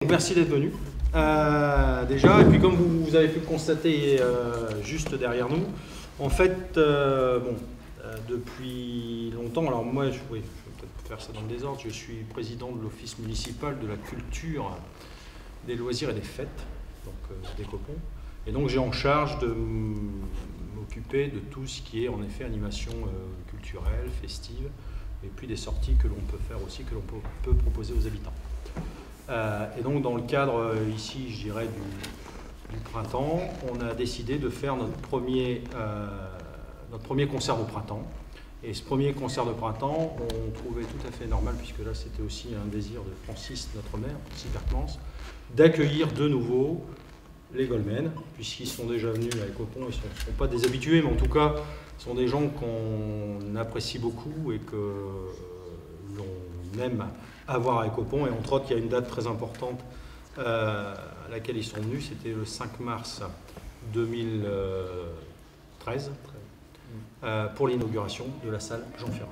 Merci d'être venu. Déjà, et puis comme vous avez pu le constater juste derrière nous, en fait, depuis longtemps, alors moi, je vais peut-être faire ça dans le désordre, je suis président de l'Office municipal de la culture, des loisirs et des fêtes, donc des Copons. Et donc j'ai en charge de m'occuper de tout ce qui est en effet animation culturelle, festive, et puis des sorties que l'on peut faire aussi, que l'on peut proposer aux habitants. Et donc dans le cadre ici, je dirais, du printemps, on a décidé de faire notre premier concert de printemps. Et ce premier concert de printemps, on trouvait tout à fait normal, puisque là c'était aussi un désir de Francis, notre maire, Francis Bertemans, d'accueillir de nouveau les Goldmen, puisqu'ils sont déjà venus à Copons. Ils ne sont pas des habitués, mais en tout cas, ce sont des gens qu'on apprécie beaucoup et que l'on aime avoir à Copons. Et entre autres, il y a une date très importante à laquelle ils sont venus, c'était le 5 mars 2013, pour l'inauguration de la salle Jean Ferrat,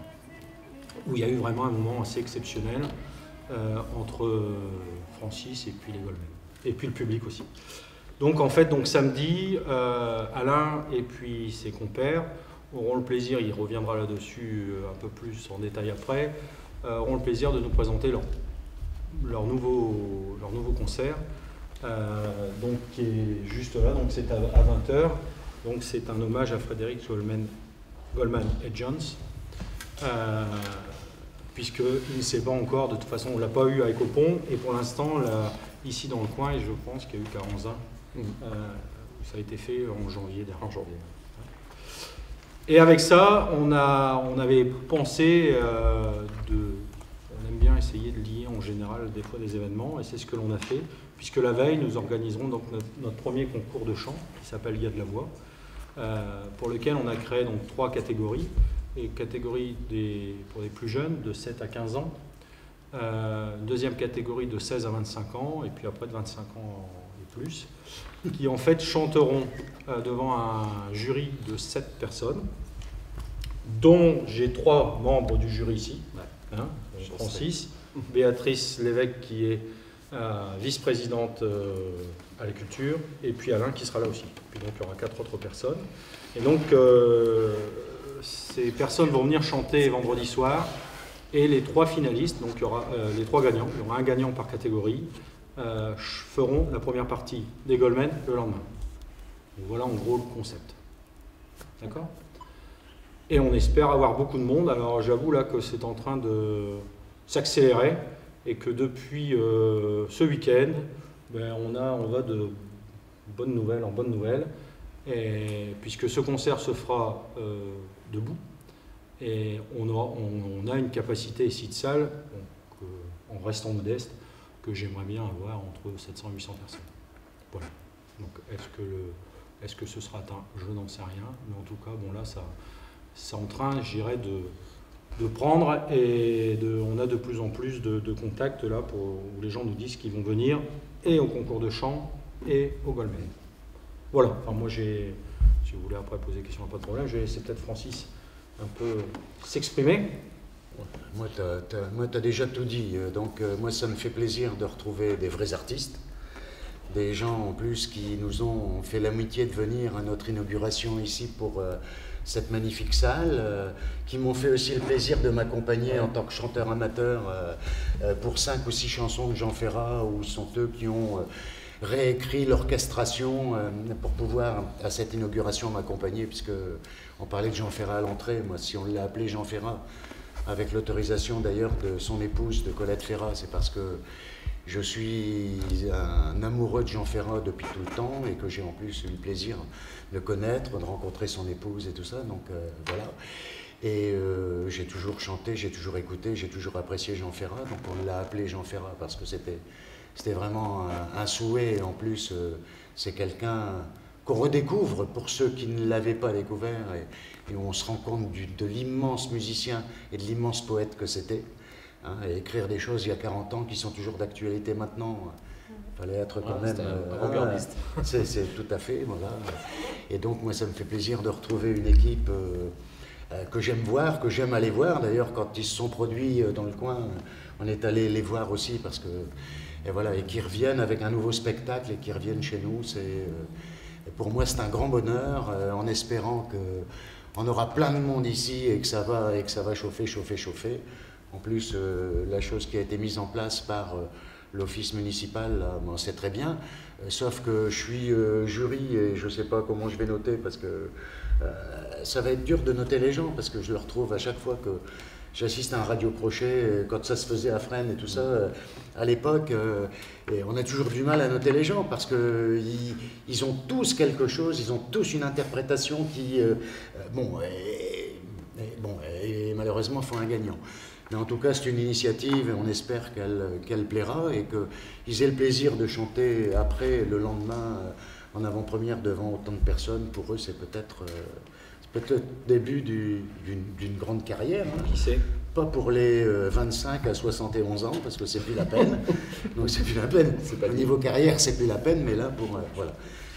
où il y a eu vraiment un moment assez exceptionnel entre Francis et puis les Goldmen, et puis le public aussi. Donc en fait, samedi, Alain et puis ses compères auront le plaisir, il reviendra là-dessus un peu plus en détail après, auront le plaisir de nous présenter leur nouveau concert, donc qui est juste là, donc c'est à 20h, donc c'est un hommage à Frédéric Goldman et Jones, puisqu'il ne sait pas encore, de toute façon on ne l'a pas eu à Copons, et pour l'instant, ici dans le coin, et je pense qu'il y a eu 40 ans, ça a été fait en janvier dernier. Et avec ça, on avait pensé on aime bien essayer de lier en général des fois des événements, et c'est ce que l'on a fait, puisque la veille, nous organiserons donc notre premier concours de chant, qui s'appelle Il y a de la voix, pour lequel on a créé donc 3 catégories, et catégorie pour les plus jeunes, de 7 à 15 ans, deuxième catégorie de 16 à 25 ans, et puis après de 25 ans et plus, qui en fait chanteront devant un jury de 7 personnes, dont j'ai 3 membres du jury ici, Francis, Béatrice Lévesque qui est vice-présidente à la culture, et puis Alain qui sera là aussi. Puis donc il y aura 4 autres personnes. Et donc ces personnes vont venir chanter vendredi soir, et les 3 finalistes, donc il y aura les 3 gagnants, il y aura un gagnant par catégorie, feront la première partie des Goldmen le lendemain. Donc voilà en gros le concept. D'accord ? Et on espère avoir beaucoup de monde. Alors j'avoue là que c'est en train de s'accélérer, et que depuis ce week-end, on va de bonne nouvelle en bonne nouvelle, et puisque ce concert se fera debout, et on a une capacité ici de salle, donc, en restant modeste, que j'aimerais bien avoir entre 700 et 800 personnes. Voilà. Donc est-ce que ce sera atteint? Je n'en sais rien, mais en tout cas, bon là, c'est en train, je dirais, de prendre, et on a de plus en plus de contacts là, où les gens nous disent qu'ils vont venir, et au concours de chant, et au Goldman. Voilà, enfin moi si vous voulez après poser des questions, pas de problème, je vais laisser peut-être Francis un peu s'exprimer. Moi, tu as déjà tout dit, donc moi ça me fait plaisir de retrouver des vrais artistes, des gens en plus qui nous ont fait l'amitié de venir à notre inauguration ici pour cette magnifique salle, qui m'ont fait aussi le plaisir de m'accompagner en tant que chanteur amateur pour 5 ou 6 chansons de Jean Ferrat, où sont eux qui ont réécrit l'orchestration pour pouvoir à cette inauguration m'accompagner, puisque on parlait de Jean Ferrat à l'entrée. Moi, si on l'a appelé Jean Ferrat, avec l'autorisation d'ailleurs de son épouse, de Colette Ferrat, c'est parce que je suis un amoureux de Jean Ferrat depuis tout le temps, et que j'ai en plus eu le plaisir de connaître, de rencontrer son épouse et tout ça, donc voilà. Et j'ai toujours chanté, j'ai toujours écouté, j'ai toujours apprécié Jean Ferrat, donc on l'a appelé Jean Ferrat parce que c'était vraiment un souhait, et en plus c'est quelqu'un qu'on redécouvre pour ceux qui ne l'avaient pas découvert, et on se rend compte de l'immense musicien et de l'immense poète que c'était. Et écrire des choses il y a 40 ans qui sont toujours d'actualité maintenant, il fallait être quand même avant-gardiste. C'est tout à fait, voilà. Et donc moi ça me fait plaisir de retrouver une équipe que j'aime voir, que j'aime aller voir. D'ailleurs quand ils se sont produits dans le coin, on est allé les voir aussi, parce que voilà, et qui reviennent avec un nouveau spectacle et qui reviennent chez nous. Pour moi, c'est un grand bonheur, en espérant qu'on aura plein de monde ici et que ça va chauffer, chauffer, chauffer. En plus, la chose qui a été mise en place par l'office municipal, là, bon, c'est très bien, sauf que je suis jury et je ne sais pas comment je vais noter, parce que ça va être dur de noter les gens, parce que je le retrouve à chaque fois que j'assiste à un radio crochet, quand ça se faisait à Fresnes et tout ça, à l'époque, et on a toujours du mal à noter les gens, parce qu'ils ont tous quelque chose, ils ont tous une interprétation qui, et malheureusement, font un gagnant. Mais en tout cas, c'est une initiative et on espère qu'elle plaira et qu'ils aient le plaisir de chanter après, le lendemain, en avant-première devant autant de personnes. Pour eux, c'est peut-être le début d'une grande carrière. Hein. Qui sait? Pas pour les 25 à 71 ans, parce que c'est plus la peine. Donc c'est plus la peine. Au niveau carrière, c'est plus la peine, mais là, voilà.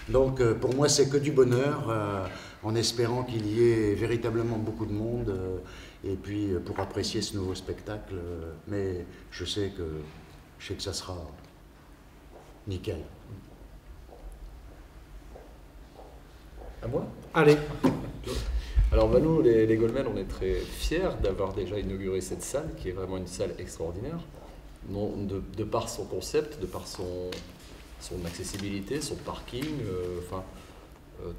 Donc pour moi, c'est que du bonheur, en espérant qu'il y ait véritablement beaucoup de monde. Et puis pour apprécier ce nouveau spectacle, mais je sais que ça sera nickel. À moi? Allez. Alors nous, les Goldman, on est très fiers d'avoir déjà inauguré cette salle, qui est vraiment une salle extraordinaire, de par son concept, de par son accessibilité, son parking,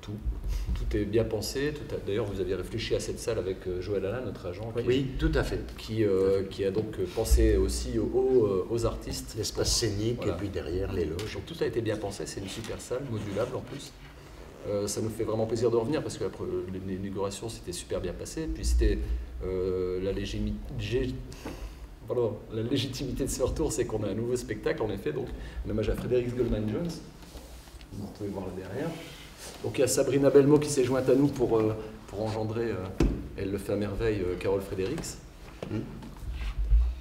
tout est bien pensé. D'ailleurs, vous aviez réfléchi à cette salle avec Joël Alain, notre agent. Oui, tout à fait. Qui a donc pensé aussi aux artistes. L'espace scénique, voilà. Et puis derrière les loges. Donc tout a été bien pensé, c'est une super salle, modulable en plus. Ça nous fait vraiment plaisir de revenir parce que l'inauguration s'était super bien passée. Puis c'était la légitimité de ce retour, c'est qu'on a un nouveau spectacle en effet, donc un hommage à Frédéric Goldman-Jones. Vous pouvez voir là derrière. Donc il y a Sabrina Belmo qui s'est jointe à nous pour engendrer, elle le fait à merveille, Carole Fredericks.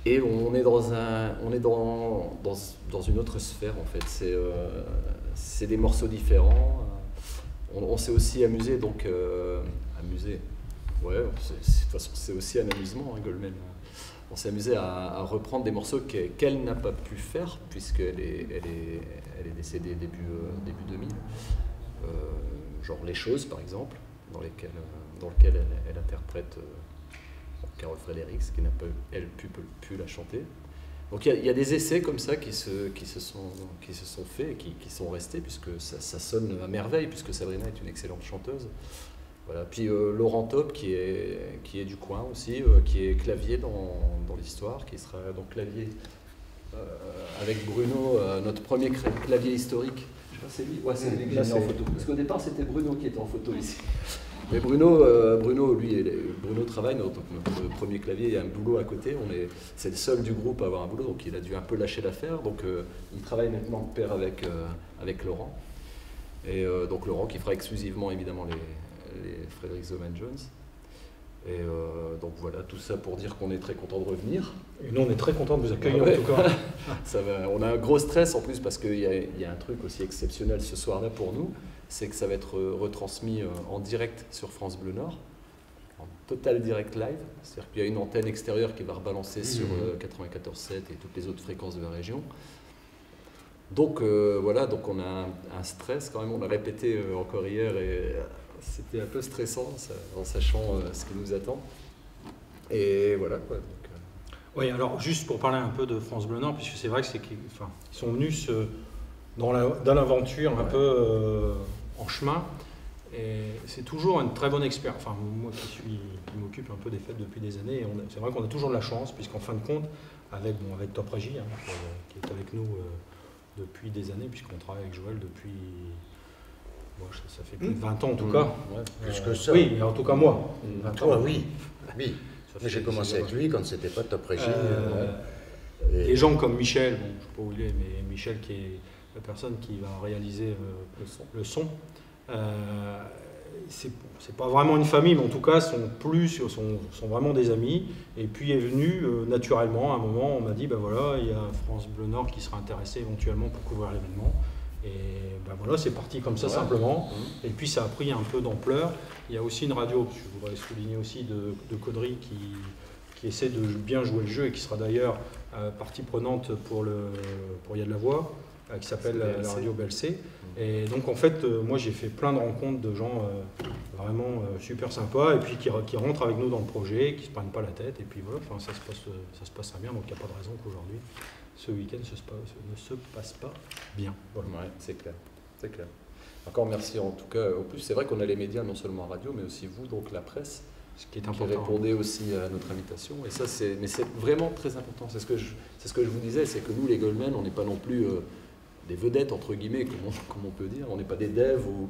Et on est dans une autre sphère en fait. C'est des morceaux différents. On s'est aussi amusé, donc ouais, de toute façon c'est aussi un amusement, hein, Goldman. On s'est amusé à reprendre des morceaux qu'elle n'a pas pu faire puisqu'elle est décédée début 2000. Genre Les Choses par exemple, dans lequel elle interprète Carole Fredericks, qui n'a pas elle pu la chanter. Donc il y a des essais comme ça qui se sont faits et qui sont restés, puisque ça sonne à merveille, puisque Sabrina est une excellente chanteuse. Voilà. Puis Laurent Top qui est du coin aussi, qui est clavier dans l'histoire, qui sera donc clavier avec Bruno, notre premier clavier historique. C'est lui, ouais, c'est lui que j'ai mis en photo. Parce qu'au départ, c'était Bruno qui était en photo ici. Mais Bruno travaille, notre premier clavier, il y a un boulot à côté. C'est le seul du groupe à avoir un boulot, donc il a dû un peu lâcher l'affaire. Donc il travaille maintenant de pair avec Laurent. Et donc Laurent qui fera exclusivement évidemment les Frédéric Goldman-Jones. Et donc voilà, tout ça pour dire qu'on est très content de revenir. Et nous, on est très content de vous accueillir en tout cas. Ça va, on a un gros stress en plus parce qu'il y a un truc aussi exceptionnel ce soir-là pour nous, c'est que ça va être retransmis en direct sur France Bleu Nord, en total direct live. C'est-à-dire qu'il y a une antenne extérieure qui va rebalancer sur 94.7 et toutes les autres fréquences de la région. Donc voilà, donc on a un stress quand même, on l'a répété encore hier et c'était un peu stressant en sachant ce qui nous attend. Et voilà quoi. Donc, oui, alors juste pour parler un peu de France Bleu Nord, puisque c'est vrai que ils sont venus dans l'aventure un peu en chemin. Et c'est toujours une très bonne expérience. Enfin, moi qui m'occupe un peu des fêtes depuis des années, c'est vrai qu'on a toujours de la chance, puisqu'en fin de compte, avec Top Régie, qui est avec nous depuis des années, puisqu'on travaille avec Joël depuis... Bon, ça fait plus de 20 ans en tout cas. Ouais, plus que ça. Oui, mais en tout cas moi. 20 ans, oui. Mais j'ai commencé avec lui quand c'était pas Top Régie. Des gens comme Michel, bon, je ne sais pas où il est, mais Michel qui est la personne qui va réaliser le son. C'est pas vraiment une famille, mais en tout cas sont vraiment des amis. Et puis est venu naturellement, à un moment, on m'a dit, ben voilà, il y a France Bleu Nord qui sera intéressé éventuellement pour couvrir l'événement. Et ben voilà, c'est parti comme ça simplement. Et puis ça a pris un peu d'ampleur. Il y a aussi une radio, je voudrais souligner aussi, de Caudry qui essaie de bien jouer le jeu et qui sera d'ailleurs partie prenante pour Il y a de la voix, qui s'appelle la radio BLC. Et donc en fait, moi j'ai fait plein de rencontres de gens vraiment super sympas et puis qui rentrent avec nous dans le projet, qui ne se prennent pas la tête. Et puis voilà, ça se passe très bien, donc il n'y a pas de raison qu'aujourd'hui, ce week-end ne se passe pas bien. Voilà. Ouais, c'est clair. C'est clair. Encore merci en tout cas. Au plus, c'est vrai qu'on a les médias, non seulement radio, mais aussi vous, donc la presse, Ce qui est qui important. répondait aussi à notre invitation. Et ça, c'est vraiment très important. C'est ce que je vous disais, c'est que nous, les Goldman, on n'est pas non plus des vedettes, entre guillemets, comme on peut dire. On n'est pas des devs ou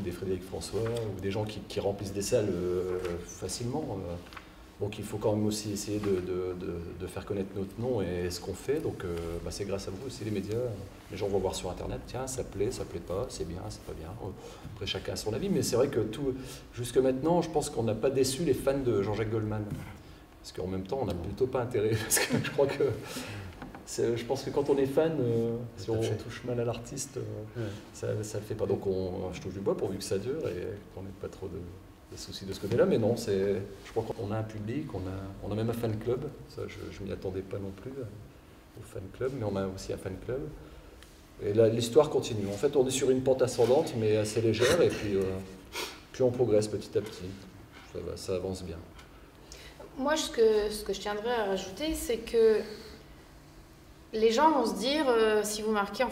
des Frédéric François ou des gens qui remplissent des salles facilement. Donc il faut quand même aussi essayer de faire connaître notre nom et ce qu'on fait. Donc c'est grâce à vous aussi, les médias. Les gens vont voir sur Internet, tiens, ça plaît pas, c'est bien, c'est pas bien. Après, chacun a son avis. Mais c'est vrai que jusque maintenant, je pense qu'on n'a pas déçu les fans de Jean-Jacques Goldman. Parce qu'en même temps, on n'a plutôt pas intérêt. Parce que je crois que... Je pense que quand on est fan, si on touche mal à l'artiste, ça ne le fait pas. Donc je touche du bois pourvu que ça dure et qu'on n'ait pas trop de soucis de ce côté-là. Mais non, je crois qu'on a un public, on a même un fan club. Ça, je ne m'y attendais pas non plus au fan club, mais on a aussi un fan club. Et là, l'histoire continue. En fait, on est sur une pente ascendante, mais assez légère, et puis on progresse petit à petit. Ça avance bien. Moi, ce que je tiendrais à rajouter, c'est que les gens vont se dire, si vous marquez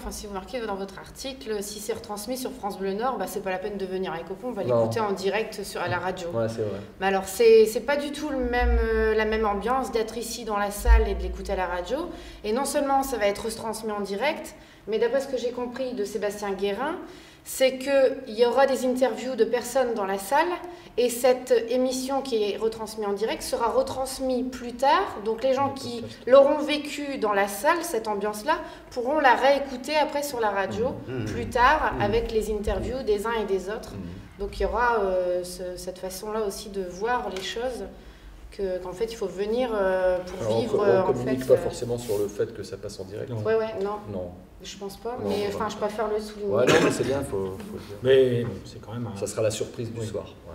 dans votre article, si c'est retransmis sur France Bleu Nord, c'est pas la peine de venir à Ecopont, on va l'écouter en direct à la radio. Ouais, c'est vrai. Mais alors, c'est pas du tout la même ambiance d'être ici dans la salle et de l'écouter à la radio. Et non seulement ça va être retransmis en direct, mais d'après ce que j'ai compris de Sébastien Guérin, c'est qu'il y aura des interviews de personnes dans la salle et cette émission qui est retransmise en direct sera retransmise plus tard. Donc les gens qui l'auront vécu dans la salle, cette ambiance-là, pourront la réécouter après sur la radio plus tard avec les interviews des uns et des autres. Donc il y aura cette façon-là aussi de voir les choses. Qu'en fait il faut venir pour vivre. On ne communique pas forcément sur le fait que ça passe en direct. Non. Je pense pas, mais je préfère le souligner. Ouais, non, mais c'est bien, faut le dire. Mais c'est quand même. Ça sera la surprise du soir. Ouais.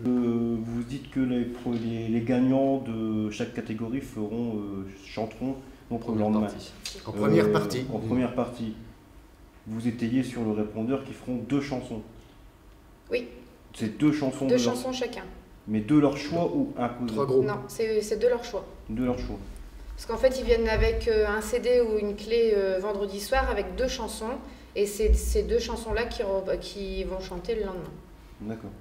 Vous dites que les gagnants de chaque catégorie chanteront donc le lendemain. En première partie. En première partie. Vous étayez sur le répondeur qui feront 2 chansons. Oui. C'est 2 chansons. 2 chansons chacun. Mais de leur choix ou imposé? 3 groupes. Non, c'est de leur choix. De leur choix. Parce qu'en fait, ils viennent avec un CD ou une clé vendredi soir avec 2 chansons. Et c'est ces 2 chansons-là qui vont chanter le lendemain. D'accord.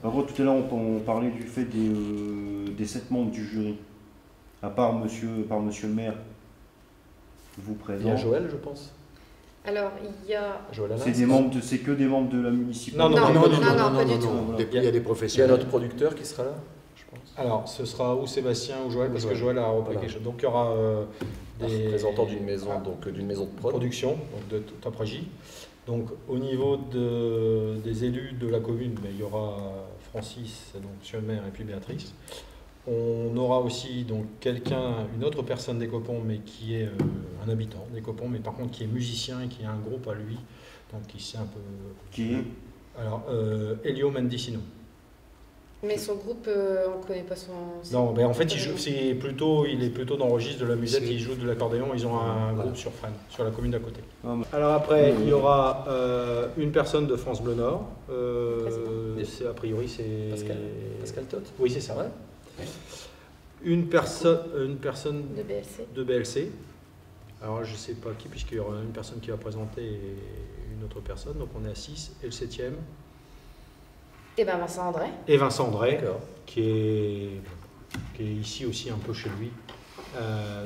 Par contre, tout à l'heure, on parlait du fait des 7 membres du jury. À part monsieur le maire, vous présent. Il y a Joël, je pense. Alors, il y a... C'est que des membres de la municipalité. Non, pas du tout. Il y a des professionnels. Il y a notre producteur qui sera là, je pense. Alors, ce sera ou Sébastien ou Joël, parce que Joël a repris quelque chose. Donc, il y aura des représentants d'une maison, d'une maison de production, donc de Top Régie. Donc, au niveau des élus de la commune, il y aura Francis, donc monsieur le maire, et puis Béatrice. On aura aussi donc une autre personne d'Ecopont, mais qui est un habitant d'Ecopont, mais par contre qui est musicien et qui a un groupe à lui, donc qui sait un peu. Qui est Alors, Elio Mendicino. Mais son groupe, on ne connaît pas son... Non, mais en fait, il est plutôt dans le registre de la musette, il joue de l'accordéon, ils ont un groupe sur Fresnes, sur la commune d'à côté. Alors après, il y aura une personne de France Bleu Nord, a priori c'est... Pascal Tot. Oui, c'est ça. Ouais. Une personne de BLC. Alors je ne sais pas qui, puisqu'il y aura une personne qui va présenter et une autre personne, donc on est à 6, et le 7e. Et Vincent André. Et Vincent André, qui est ici aussi un peu chez lui.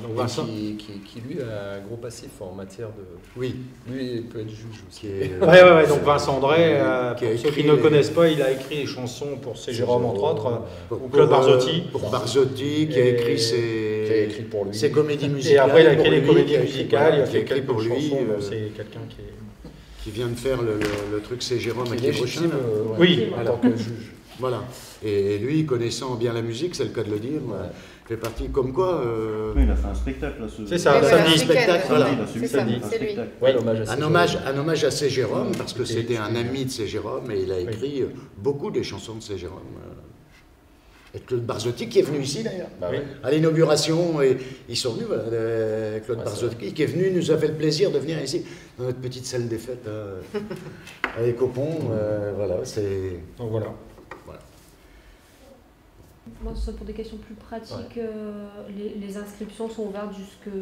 Donc Vincent, qui lui a un gros passif en matière de... Oui. Lui il peut être juge aussi. Ouais, donc Vincent André, pour ceux qui ne le connaissent pas, il a écrit des chansons pour C. Jérôme entre autres, ou Claude Barzotti. Pour Barzotti, qui a écrit ses comédies musicales. Et après il a écrit les comédies musicales, il a fait quelques pour lui. chansons, c'est quelqu'un qui vient de faire le truc C. Jérôme à Quiprochain. Oui, en tant que juge. Voilà. Et lui, connaissant bien la musique, c'est le cas de le dire, fait partie comme quoi... Oui, il a fait un spectacle là. C'est ça, samedi spectacle. Voilà. C'est lui. Un hommage à C. Jérôme, parce que c'était un ami de C. Jérôme, et il a écrit beaucoup des chansons de C. Jérôme. Et Claude Barzotti qui est venu ici d'ailleurs. Bah Oui. ouais. À l'inauguration, et ils sont venus, voilà, Claude Ouais, Barzotti qui est venu, nous a fait le plaisir de venir ici, dans notre petite salle des fêtes à Écopon. Voilà, c'est... Donc voilà. Moi, ce serait pour des questions plus pratiques. Les inscriptions sont ouvertes jusque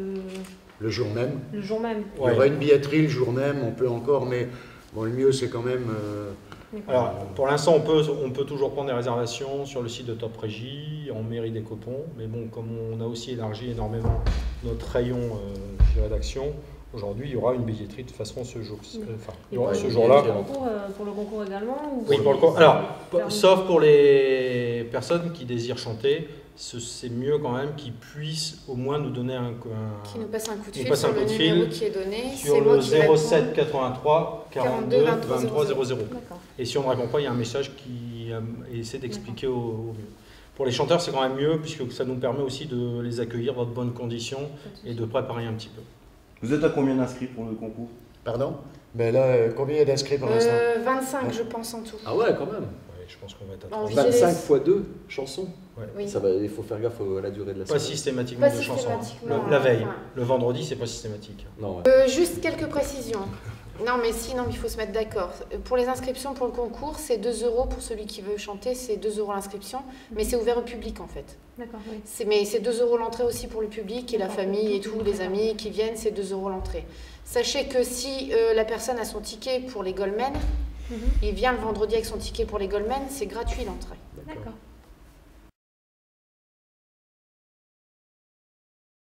Le jour même. le jour même. Il y aura une billetterie le jour même, on peut encore, mais bon, le mieux c'est quand même... Alors, pour l'instant, on peut toujours prendre des réservations sur le site de Top Régie, en mairie des Copons. Mais bon, comme on a aussi élargi énormément notre rayon d'action, aujourd'hui, il y aura une billetterie de toute façon ce jour. Et ce pour jour-là. pour le concours également ou Oui, c'est- pour le concours. c'est Alors, fermé sauf pour les personnes qui désirent chanter, c'est mieux quand même qu'ils puissent au moins nous donner Qui nous passe un coup de nous fil passe sur un coup le de numéro fil qui est donné. sur C'est moi le qui réponds. 07 83 42 23 00. D'accord. Et si on ne répond pas, il y a un message qui essaie d'expliquer au mieux. Pour les chanteurs, c'est quand même mieux, puisque ça nous permet aussi de les accueillir dans de bonnes conditions Pas de souci. et de préparer un petit peu. Vous êtes à combien d'inscrits pour le concours? Pardon? Mais là, combien il y a d'inscrits pour l'instant? 25, je pense, en tout. Ah ouais, quand même. Ouais, je pense qu'on va être à En 30. 25 fois 2 chansons. Oui. Ça va, il faut faire gaffe à la durée de la Pas soirée. systématiquement Pas de chansons. hein. systématiquement, La veille. enfin. Le vendredi, c'est pas systématique. Non, ouais. Juste quelques précisions. Non, mais il faut se mettre d'accord. Pour les inscriptions pour le concours, c'est 2 € pour celui qui veut chanter, c'est 2 € l'inscription, mais c'est ouvert au public en fait. D'accord, oui. Mais c'est 2 € l'entrée aussi pour le public et la famille et tout, les amis qui viennent, c'est 2 € l'entrée. Sachez que si la personne a son ticket pour les Goldmen, Mhm. il vient le vendredi avec son ticket pour les Goldmen, c'est gratuit l'entrée. D'accord.